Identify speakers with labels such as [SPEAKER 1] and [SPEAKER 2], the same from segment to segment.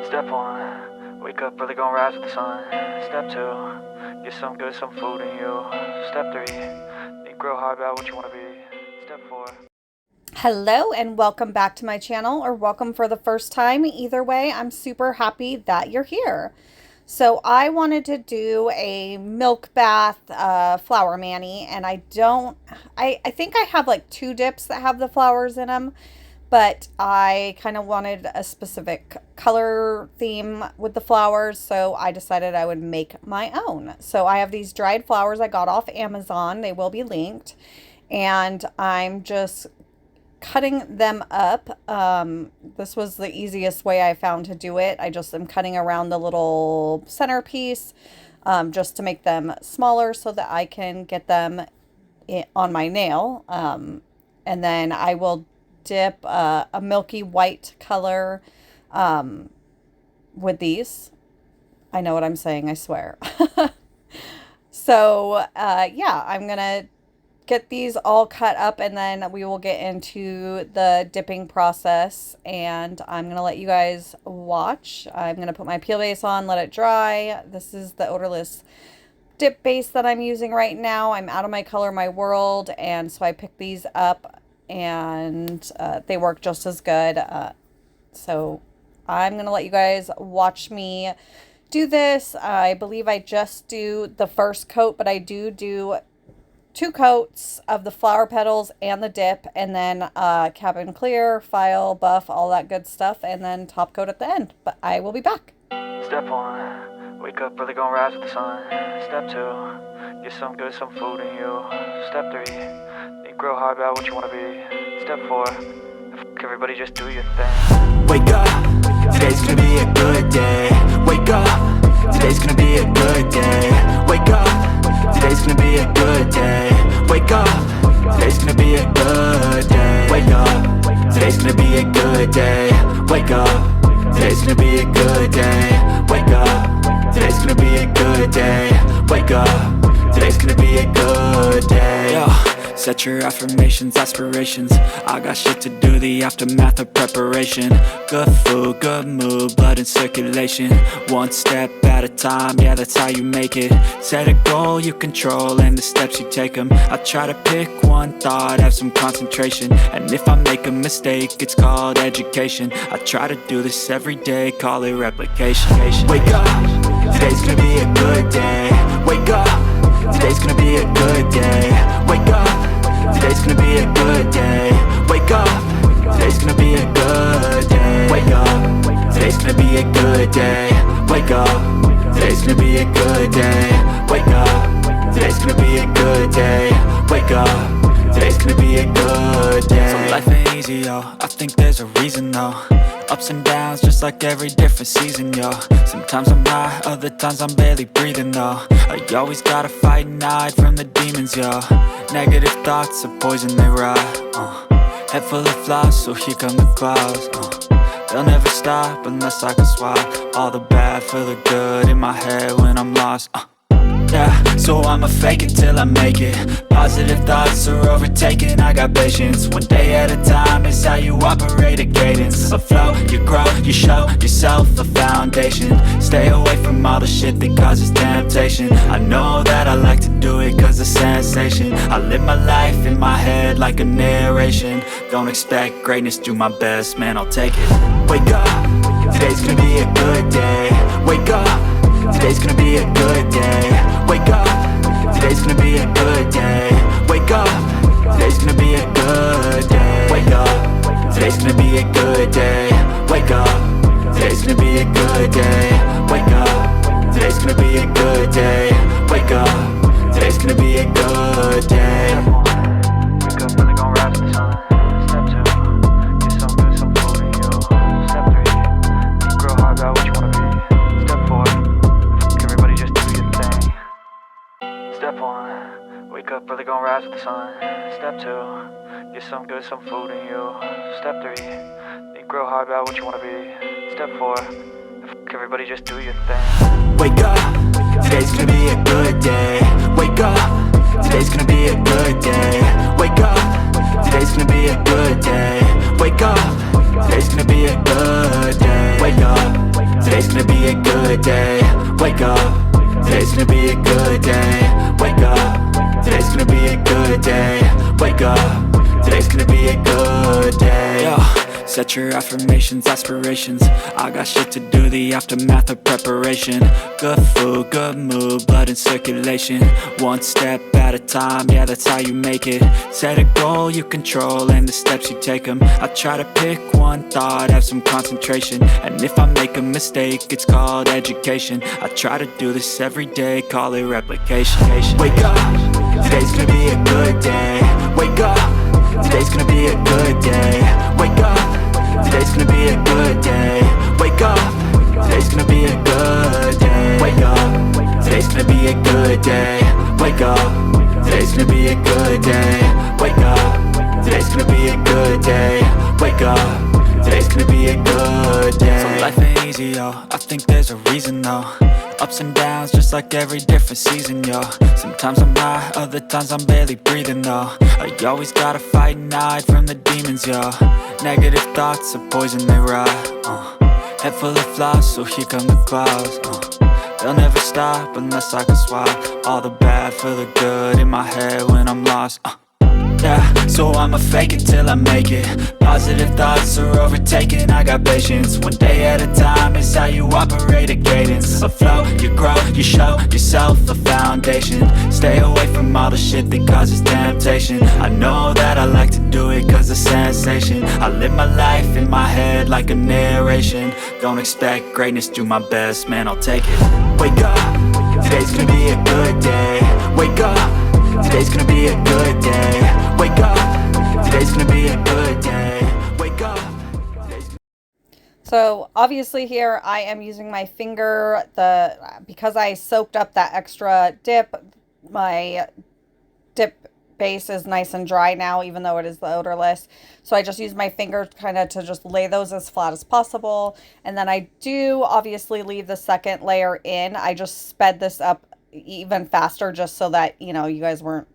[SPEAKER 1] Step 1, wake up early, gonna rise with the sun. Step 2, get some good, some food in you. Step 3, think real hard about what you want to be. Step 4.
[SPEAKER 2] Hello and welcome back to my channel, or welcome for the first time. Either way, I'm super happy that you're here. So I wanted to do a milk bath flower mani, and I think I have like 2 dips that have the flowers in them, but I kind of wanted a specific color theme with the flowers, so I decided I would make my own. So I have these dried flowers I got off Amazon. They will be linked, and I'm just cutting them up. This was the easiest way I found to do it. I just am cutting around the little centerpiece just to make them smaller so that I can get them on my nail. And then I will dip a milky white color with these. I know what I'm saying, I swear. So yeah, I'm gonna get these all cut up, and then we will get into the dipping process, and I'm gonna let you guys watch. I'm gonna put my peel base on, let it dry. This is the odorless dip base that I'm using right now. I'm out of my Color My World, and so I picked these up, and they work just as good. So I'm gonna let you guys watch me do this. I believe I just do the first coat, but I do 2 coats of the flower petals and the dip, and then cabin clear, file, buff, all that good stuff, and then top coat at the end. But I will be back.
[SPEAKER 1] Step 1, wake up early, gonna rise with the sun. Step 2, get some good, some food in you. Step 3, think real hard about what you want to be. Step 4, everybody just do your thing.
[SPEAKER 3] Wake up, today's gonna be a good day. Wake up, today's gonna be a good day. Wake up, today's gonna be a good day. Wake up, today's gonna be a good day. Wake up, today's gonna be a good day. Wake up, today's gonna be a good day. Wake up, today's gonna be a good day. Wake up, today's gonna be a good day. Yo. Set your affirmations, aspirations. I got shit to do, the aftermath of preparation. Good food, good mood, blood in circulation. One step at a time, yeah, that's how you make it. Set a goal you control and the steps you take them. I try to pick one thought, have some concentration. And if I make a mistake, it's called education. I try to do this every day, call it replication. Wake up, today's gonna be a good day. Wake up, today's gonna be a good day. Wake up, today's gonna be a good day. Wake up, today's gonna be a good day. Wake up, today's gonna be a good day. Wake up, today's gonna be a good day. Wake up, today's gonna be a good day. Wake up, today's gonna be a good day. So life ain't easy, yo, I think there's a reason though. Ups and downs, just like every different season, yo. Sometimes I'm high, other times I'm barely breathing, though. I always gotta fight and hide from the demons, yo. Negative thoughts are poison, they rot. Head full of flies, so here come the clouds. They'll never stop unless I can swap all the bad for the good in my head when I'm lost. Yeah, so I'ma fake it till I make it. Positive thoughts are overtaken, I got patience. One day at a time is how you operate a cadence. A flow, you grow, you show yourself a foundation. Stay away from all the shit that causes temptation. I know that I like to do it cause it's sensation. I live my life in my head like a narration. Don't expect greatness, do my best, man, I'll take it. Wake up, today's gonna be a good day. Wake up, today's gonna be a good day. Wake up, today's gonna be a good day. Wake up, today's gonna be a good day. Wake up, today's gonna be a good day. Wake up, today's gonna be a good day. Wake up, today's gonna be a good day. Wake up, today's gonna be a good day.
[SPEAKER 1] Wake up early, gonna rise with the sun. Step 2, get some good, some food in you. Step 3, think real hard about what you want to be. Step 4, everybody just do your thing. Step 1, wake up early, gonna rise with the sun. Step 2, get some good, some food in you. Step 3, think real hard about what you want to be. Step 4, everybody just do your thing.
[SPEAKER 3] Wake up, today's gonna be a good day. Wake up, today's gonna be a good day. Wake up, today's gonna be a good day. Wake up, today's gonna be a good day. Wake up, good day. Wake up, today's gonna be a good day. Wake up, today's gonna be a good day. Wake up, today's gonna be a good day. Yo, set your affirmations, aspirations. I got shit to do, the aftermath of preparation. Good food, good mood, blood in circulation. One step at a time, yeah, that's how you make it. Set a goal you control and the steps you take them. I try to pick one thought, have some concentration. And if I make a mistake, it's called education. I try to do this every day, call it replication. Wake up, today's gonna be a good day. Wake up, today's gonna be a good day. Wake up, today's gonna be a good day. Wake up, today's gonna be a good day. Wake up, today's gonna be a good day. Wake up, today's gonna be a good day. Wake up, today's gonna be a good day. Wake up, today's gonna be a good day. So life ain't easy, yo, I think there's a reason though. Ups and downs, just like every different season, yo. Sometimes I'm high, other times I'm barely breathing, though. I always gotta fight and hide from the demons, yo. Negative thoughts are poison, they rot, Head full of flies, so here come the clouds, They'll never stop unless I can swap all the bad for the good in my head when I'm lost, Yeah, so I'ma fake it till I make it. Positive thoughts are overtaken, I got patience. One day at a time is how you operate a cadence. A flow, you grow, you show yourself a foundation. Stay away from all the shit that causes temptation. I know that I like to do it cause it's sensation. I live my life in my head like a narration. Don't expect greatness, do my best, man, I'll take it. Wake up, today's gonna be a good day. Wake up, today's gonna be a good day. Wake up, today's gonna be a good day. Wake up.
[SPEAKER 2] So obviously here I am using my finger, because I soaked up that extra dip, my dip base is nice and dry now, even though it is the odorless. So I just use my finger kind of to just lay those as flat as possible. And then I do obviously leave the second layer in. I just sped this up even faster just so that, you know, you guys weren't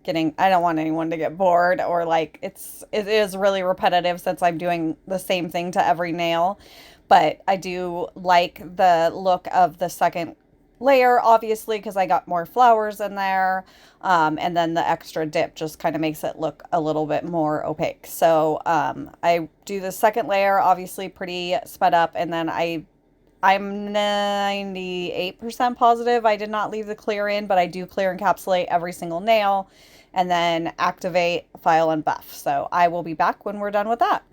[SPEAKER 2] getting, I don't want anyone to get bored or like it is really repetitive since I'm doing the same thing to every nail. But I do like the look of the second layer, obviously, because I got more flowers in there. And then the extra dip just kind of makes it look a little bit more opaque. So I do the second layer, obviously pretty sped up, and then I'm 98% positive I did not leave the clear in, but I do clear encapsulate every single nail and then activate, file, and buff. So I will be back when we're done with that.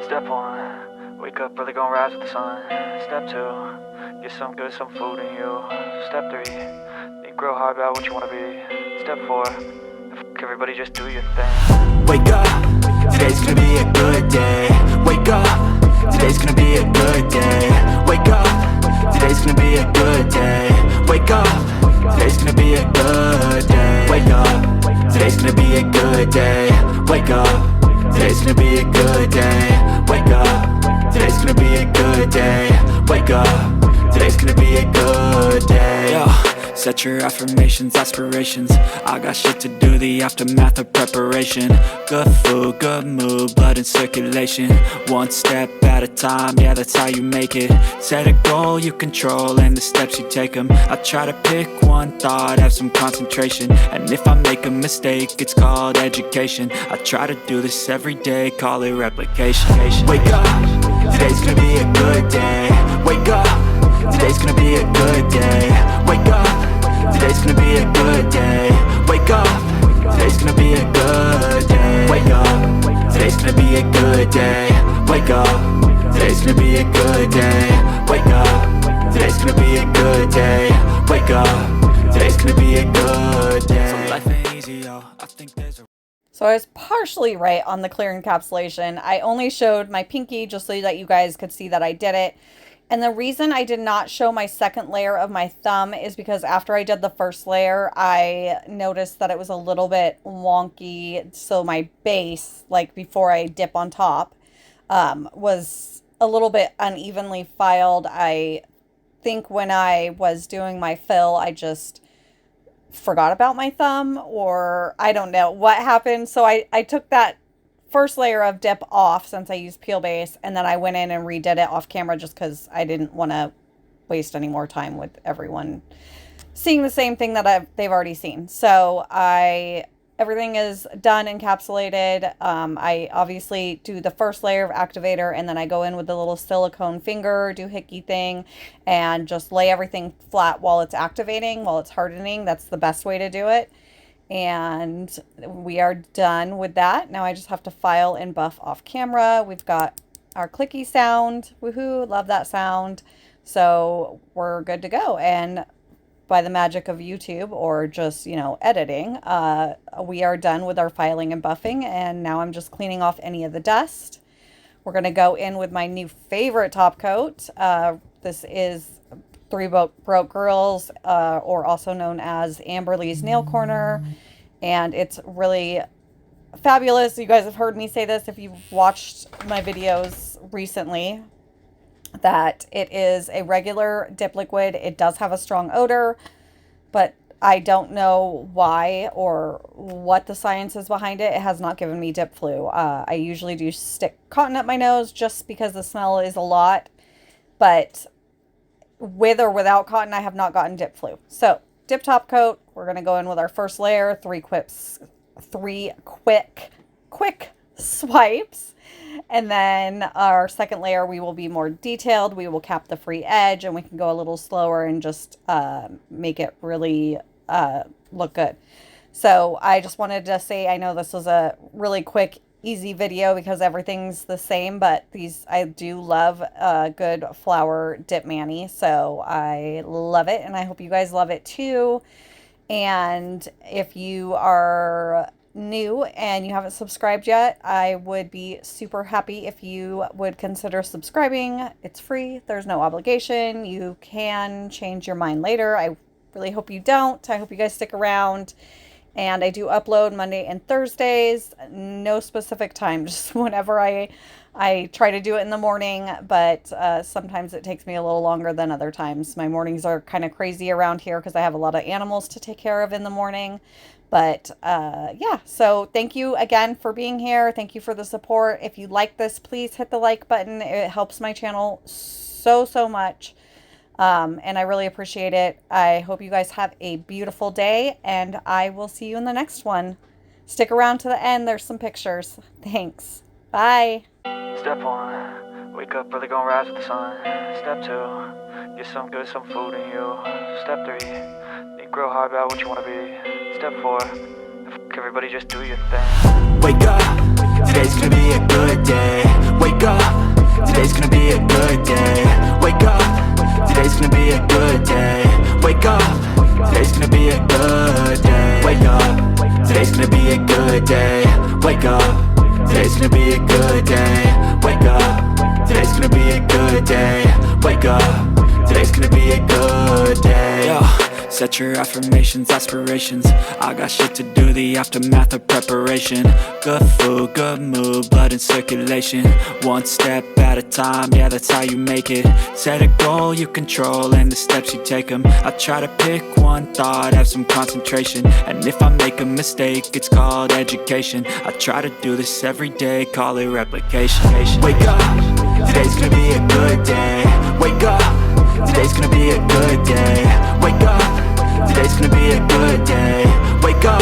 [SPEAKER 1] Step 1, wake up early, gonna rise with the sun. Step 2, get some good, some food in you. Step 3, think real hard about what you wanna be. Step 4, everybody just do your thing.
[SPEAKER 3] Wake up, today's gonna be a good day. Wake up, today's gonna be a good day. Wake up, today's gonna be a good day. Wake up, today's gonna be a good day. Wake up, today's gonna be a good day. Wake up, today's gonna be a good day. Wake up, today's gonna be a good day. Wake up, today's gonna be a good day. Yo. Set your affirmations, aspirations. I got shit to do, the aftermath of preparation. Good food, good mood, blood in circulation. One step at a time, yeah, that's how you make it. Set a goal you control and the steps you take them. I try to pick one thought, have some concentration. And if I make a mistake, it's called education. I try to do this every day, call it replication. Wake up, today's gonna be a good day. Wake up, today's gonna be a good day. Wake up, today's gonna be a good day. Wake up, today's gonna be a good day. Wake up, today's gonna be a good day. Wake up, today's gonna be a good day. Wake up, today's gonna be a good day. Wake up, today's gonna be a good day. So life ain't easy, yo, I think there's a...
[SPEAKER 2] So I was partially right on the clear encapsulation. I only showed my pinky just so that you guys could see that I did it. And the reason I did not show my second layer of my thumb is because after I did the first layer, I noticed that it was a little bit wonky. So my base, like before I dip on top, was a little bit unevenly filed. I think when I was doing my fill, I just forgot about my thumb, or I don't know what happened. So I took that first layer of dip off since I used peel base, and then I went in and redid it off camera just because I didn't want to waste any more time with everyone seeing the same thing that they've already seen. So everything is done, encapsulated. I obviously do the first layer of activator, and then I go in with the little silicone finger doohickey thing and just lay everything flat while it's activating, while it's hardening. That's the best way to do it. And we are done with that. Now I just have to file and buff off camera. We've got our clicky sound. Woohoo, love that sound. So we're good to go. And by the magic of YouTube or just, editing, we are done with our filing and buffing, and now I'm just cleaning off any of the dust. We're going to go in with my new favorite top coat. This is Three Broke Girls, or also known as Amberly's Nail Corner, and it's really fabulous. You guys have heard me say this if you've watched my videos recently, that it is a regular dip liquid. It does have a strong odor, but I don't know why or what the science is behind it. It has not given me dip flu. I usually do stick cotton up my nose just because the smell is a lot, but with or without cotton, I have not gotten dip flu. So dip top coat, we're going to go in with our first layer, three quick swipes. And then our second layer, we will be more detailed. We will cap the free edge, and we can go a little slower and just make it really look good. So I just wanted to say, I know this was a really quick, easy video because everything's the same, but I do love a good flower dip mani. So I love it, and I hope you guys love it too. And if you are new and you haven't subscribed yet, I would be super happy if you would consider subscribing. It's free. There's no obligation. You can change your mind later. I really hope you don't. I hope you guys stick around. And I do upload Monday and Thursdays. No specific time, just whenever I try to do it in the morning, but sometimes it takes me a little longer than other times. My mornings are kind of crazy around here because I have a lot of animals to take care of in the morning. But yeah, so thank you again for being here. Thank you for the support. If you like this, please hit the like button. It helps my channel so much. And I really appreciate it. I hope you guys have a beautiful day, and I will see you in the next one. Stick around to the end. There's some pictures. Thanks. Bye.
[SPEAKER 1] Step 1, wake up early, gonna rise with the sun. Step 2, get some food in you. Step 3, think real hard about what you wanna be. Step 4, everybody just do your thing.
[SPEAKER 3] Wake up, today's gonna be a good day. Wake up, today's gonna be a good day. Wake up, today's gonna be a good day. Wake up, today's gonna be a good day. Wake up, today's gonna be a good day. Wake up, today's gonna be a good day. Wake up, today's gonna be a good day. Wake up, today's gonna be a good day. Yo. Set your affirmations, aspirations. I got shit to do, the aftermath of preparation. Good food, good mood, blood in circulation. One step at a time, yeah, that's how you make it. Set a goal you control and the steps you take them. I try to pick one thought, have some concentration. And if I make a mistake, it's called education. I try to do this every day, call it replication. Wake up, today's gonna be a good day. Wake up, today's gonna be a good day. Wake up, today's gonna be a good day. Wake up,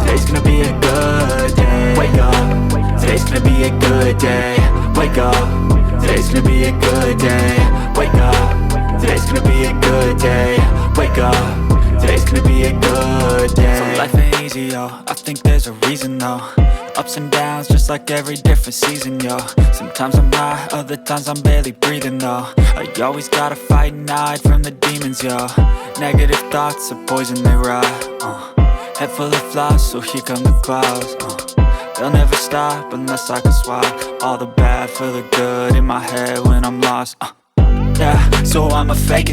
[SPEAKER 3] today's gonna be a good day. Wake up, today's gonna be a good day. Wake up, today's gonna be a good day. Wake up, today's gonna be a good day. Wake up, today's gonna be a good day. So life ain't easy, yo, I think there's a reason though. Ups and downs, just like every different season, yo. Sometimes I'm high, other times I'm barely breathing, though. I always gotta fight and hide from the demons, yo. Negative thoughts are poison, they rot. Head full of flies, so here come the clouds. They'll never stop unless I can swap all the bad for the good in my head when I'm lost. Yeah, so I'ma fake it